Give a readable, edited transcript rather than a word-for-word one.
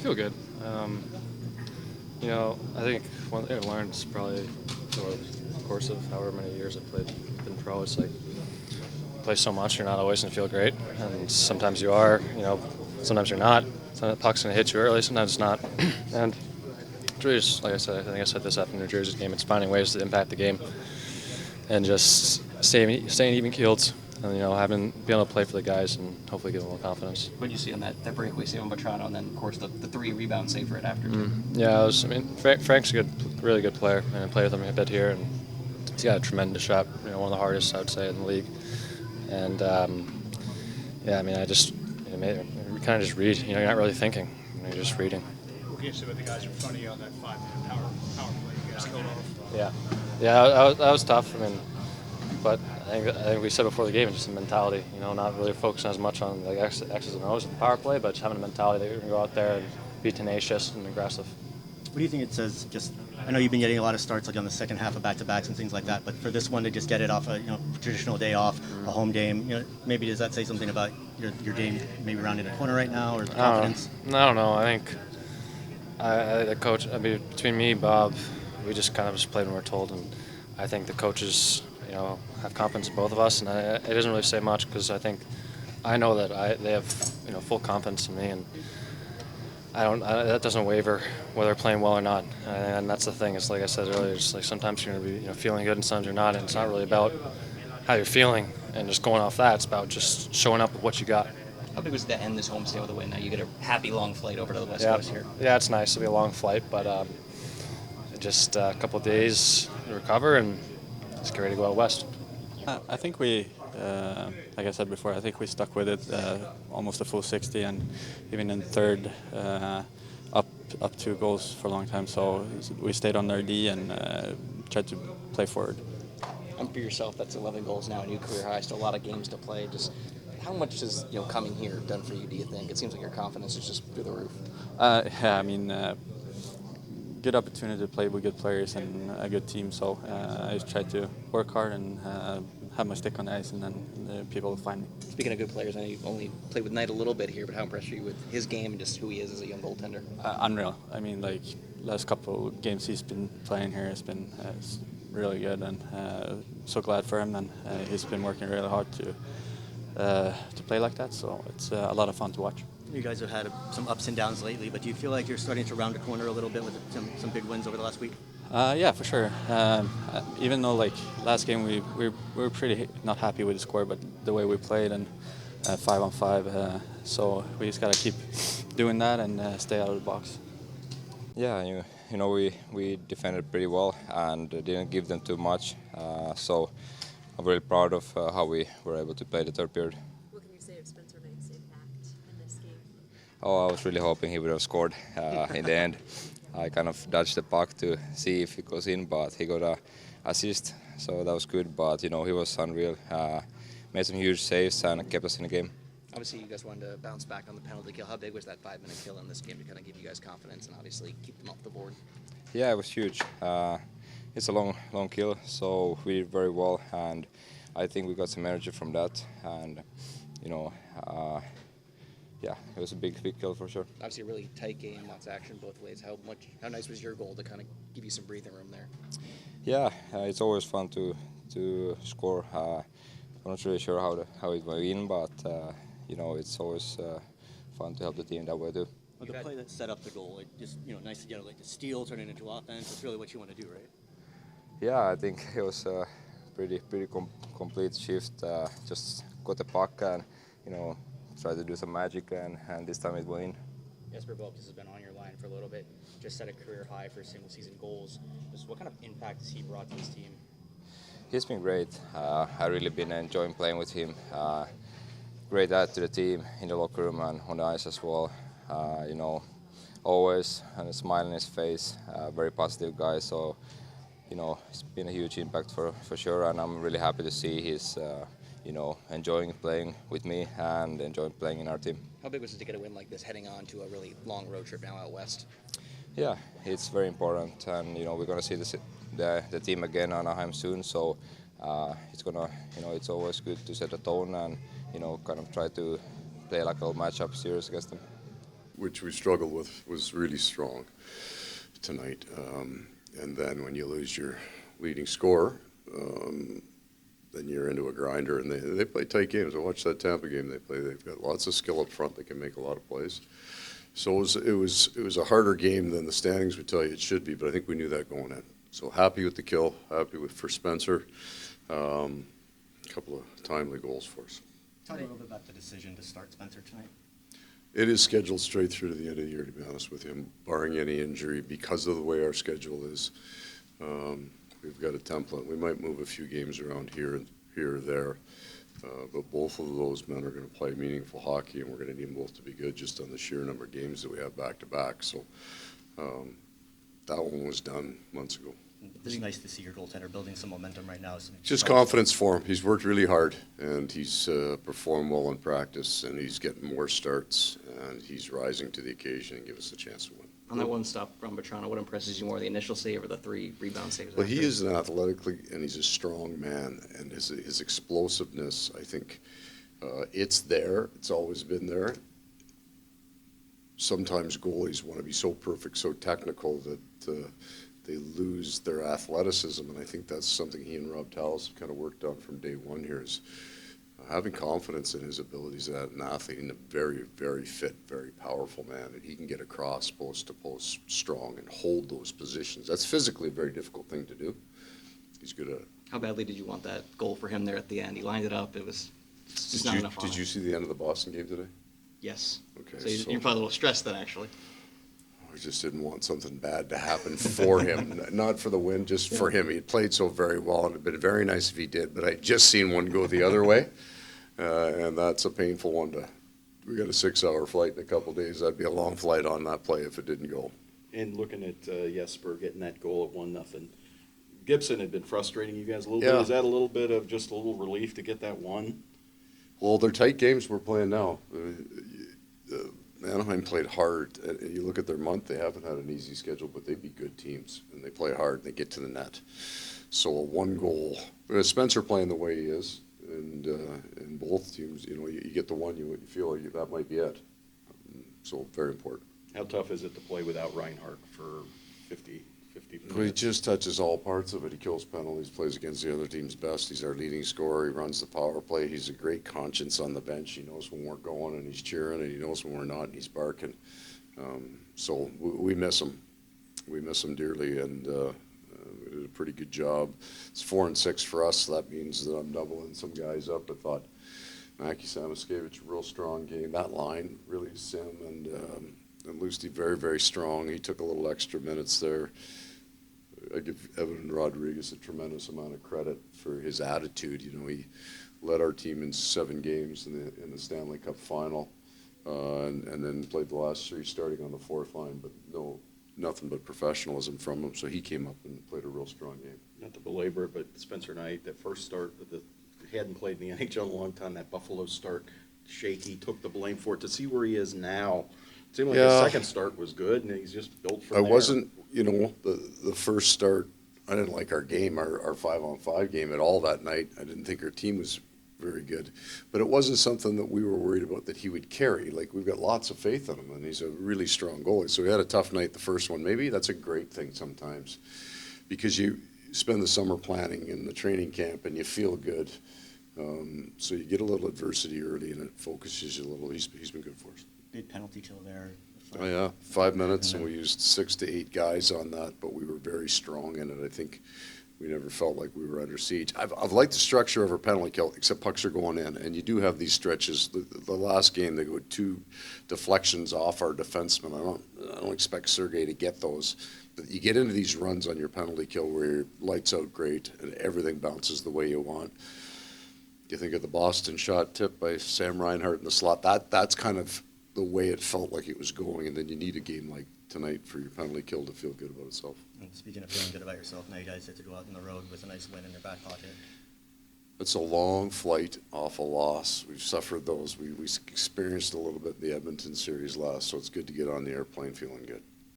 feel good. I think one thing I learned is probably over the course of however many years I've been pro, it's like play so much, you're not always going to feel great. And sometimes you are, sometimes you're not. Sometimes the puck's going to hit you early, sometimes it's not. And it's really just, like I said, I think I said this after the New Jersey game, it's finding ways to impact the game and just staying even-keeled. And, being able to play for the guys and hopefully give them a little confidence. What did you see on that breakaway save on Vetrano, and then, of course, the 3 rebound save right after? Yeah, Frank's a really good player, and I played with him a bit here, and he's got a tremendous shot, one of the hardest, I would say, in the league. And, we kind of just read. You're not really thinking, you're just reading. What can you say about the guys in front of you on that 5-minute power play you guys killed off? Yeah, that was tough. But I think we said before the game, it's just a mentality. Not really focusing as much on like X's and O's in the power play, but just having a mentality that you're going to go out there and be tenacious and aggressive. What do you think it says? I know you've been getting a lot of starts like on the second half of back-to-backs and things like that, but for this one to just get it off a traditional day off, a home game, maybe does that say something about your game maybe around in the corner right now or the confidence? I don't know. I think the coach. Between me, Bob, we just kind of just played when we were told, and I think the coaches, have confidence in both of us, and it doesn't really say much because I know that they have full confidence in me, and that doesn't waver whether they're playing well or not. And that's the thing. It's like I said earlier. It's like sometimes you're going to be feeling good and sometimes you're not. And it's not really about how you're feeling and just going off that. It's about just showing up with what you got. How big was it to end this homestand with a win? Now you get a happy long flight over to the West Coast here. Yeah, it's nice. It'll be a long flight, but just a couple of days to recover and just get ready to go out west. I think we, like I said before, I think we stuck with it almost a full 60, and even in third, up 2 goals for a long time. So we stayed on our D and tried to play forward. And for yourself, that's 11 goals now, a new career high. Still a lot of games to play. Just how much has coming here done for you? Do you think? It seems like your confidence is just through the roof. Good opportunity to play with good players and a good team. So I just try to work hard and have my stick on the ice, and then people will find me. Speaking of good players, I know you've only played with Knight a little bit here, but how impressed are you with his game and just who he is as a young goaltender? Unreal. Last couple games he's been playing here has been really good, and so glad for him. And he's been working really hard to play like that. So it's a lot of fun to watch. You guys have had some ups and downs lately, but do you feel like you're starting to round the corner a little bit with some big wins over the last week? Yeah, for sure. Even though last game we were pretty not happy with the score, but the way we played and 5-on-5, so we just gotta keep doing that and stay out of the box. Yeah, we defended pretty well and didn't give them too much. So I'm really proud of how we were able to play the third period. What can you say of Spencer Knight's impact in this game? I was really hoping he would have scored in the end. I kind of dodged the puck to see if it goes in, but he got an assist, so that was good. But he was unreal. Made some huge saves and kept us in the game. Obviously, you guys wanted to bounce back on the penalty kill. How big was that 5-minute kill in this game to kind of give you guys confidence and obviously keep them off the board? Yeah, it was huge. It's a long kill, so we did very well, and I think we got some energy from that. And yeah, it was a big kill for sure. Obviously, a really tight game, lots of action both ways. How nice was your goal to kind of give you some breathing room there? Yeah, it's always fun to score. I'm not really sure how it went in, but it's always fun to help the team that way too. Well, the play that set up the goal, nice to get the steal turning into offense. It's really what you want to do, right? Yeah, I think it was a pretty complete shift. Just got the puck and try to do some magic, and this time it went in. Jesper Boqvist has been on your line for a little bit, just set a career high for single-season goals. Just what kind of impact has he brought to this team? He's been great. I've really been enjoying playing with him. Great add to the team in the locker room and on the ice as well. Always and a smile on his face. Very positive guy. So it's been a huge impact for sure, and I'm really happy to see he's enjoying playing with me and enjoying playing in our team. How big was it to get a win like this heading on to a really long road trip now out west? Yeah, it's very important, and we're going to see the team again on Anaheim soon, so it's always good to set a tone and kind of try to play like a matchup series against them. which we struggled with, was really strong tonight. And then when you lose your leading scorer, then you're into a grinder, and they play tight games. I watched that Tampa game they play. They've got lots of skill up front. They can make a lot of plays. So it was a harder game than the standings would tell you it should be, but I think we knew that going in. So happy with the kill, happy for Spencer. A couple of timely goals for us. Talk a little bit about the decision to start Spencer tonight. It is scheduled straight through to the end of the year, to be honest with you, barring any injury, because of the way our schedule is. We've got a template. We might move a few games around here or there, but both of those men are going to play meaningful hockey, and we're going to need them both to be good just on the sheer number of games that we have back-to-back. So that one was done months ago. It's nice to see your goaltender building some momentum right now. Just confidence for him. He's worked really hard, and he's performed well in practice, and he's getting more starts, and he's rising to the occasion and give us a chance to win. On that one stop from Bertrand, what impresses you more, the initial save or the 3 rebound saves? Well, he is an athletically, and he's a strong man, and his explosiveness, I think, it's there. It's always been there. Sometimes goalies want to be so perfect, so technical that they lose their athleticism, and I think that's something he and Rob Tallis have kind of worked on from day one here, is having confidence in his abilities as an athlete, and a very, very fit, very powerful man, and he can get across post to post strong and hold those positions. That's physically a very difficult thing to do. He's good at it. How badly did you want that goal for him there at the end? He lined it up. It was just not enough. Did you see the end of the Boston game today? Yes. Okay. So you're probably a little stressed then, actually. I just didn't want something bad to happen for him, not for the win, just for him. He played so very well, and it'd been very nice if he did, but I just seen one go the other way, and that's a painful one we got a 6-hour flight in a couple days. That'd be a long flight on that play if it didn't go. And looking at Jesper getting that goal at 1-0, Gibson had been frustrating you guys a little Yeah. bit. Is that a little bit of just a little relief to get that one? Well, they're tight games we're playing now. Anaheim played hard. You look at their month, they haven't had an easy schedule, but they beat good teams, and they play hard, and they get to the net. So a one goal, Spencer playing the way he is, and in both teams, you get the one, you feel like that might be it. So very important. How tough is it to play without Reinhardt for 50 Well, he minutes? just touches all parts of it. He kills penalties, plays against the other team's best. He's our leading scorer. He runs the power play. He's a great conscience on the bench. He knows when we're going, and he's cheering, and he knows when we're not, and he's barking. So we miss him. We miss him dearly, and we did a pretty good job. It's 4 and 6 for us, so that means that I'm doubling some guys up. I thought Mackie Samoskevich, a real strong game. That line, really, Sim and Lusty, very, very strong. He took a little extra minutes there. I give Evan Rodriguez a tremendous amount of credit for his attitude. He led our team in 7 games in the Stanley Cup final, and then played the last 3 starting on the 4th line, but nothing but professionalism from him. So he came up and played a real strong game. Not to belabor it, but Spencer Knight, that first start, he hadn't played in the NHL in a long time, that Buffalo start, shaky, took the blame for it. To see where he is now, it seemed like his second start was good, and he's just built from there. I wasn't, the first start, I didn't like our game, our 5-on-5 game at all that night. I didn't think our team was very good. But it wasn't something that we were worried about that he would carry. Like, we've got lots of faith in him, and he's a really strong goalie. So he had a tough night the first one. Maybe that's a great thing sometimes, because you spend the summer planning in the training camp, and you feel good. So you get a little adversity early, and it focuses you a little. He's been good for us. Big penalty kill there. Oh, yeah, 5 minutes, and we used 6 to 8 guys on that, but we were very strong in it. I think we never felt like we were under siege. I've liked the structure of our penalty kill, except pucks are going in, and you do have these stretches. The last game, they go 2 deflections off our defenseman. I don't expect Sergei to get those. But you get into these runs on your penalty kill where your lights out great, and everything bounces the way you want. You think of the Boston shot tip by Sam Reinhart in the slot. That's kind of the way it felt like it was going, and then you need a game like tonight for your penalty kill to feel good about itself. And speaking of feeling good about yourself, now you guys get to go out on the road with a nice win in your back pocket. It's a long flight off a loss. We've suffered those. We experienced a little bit in the Edmonton series last, so it's good to get on the airplane feeling good.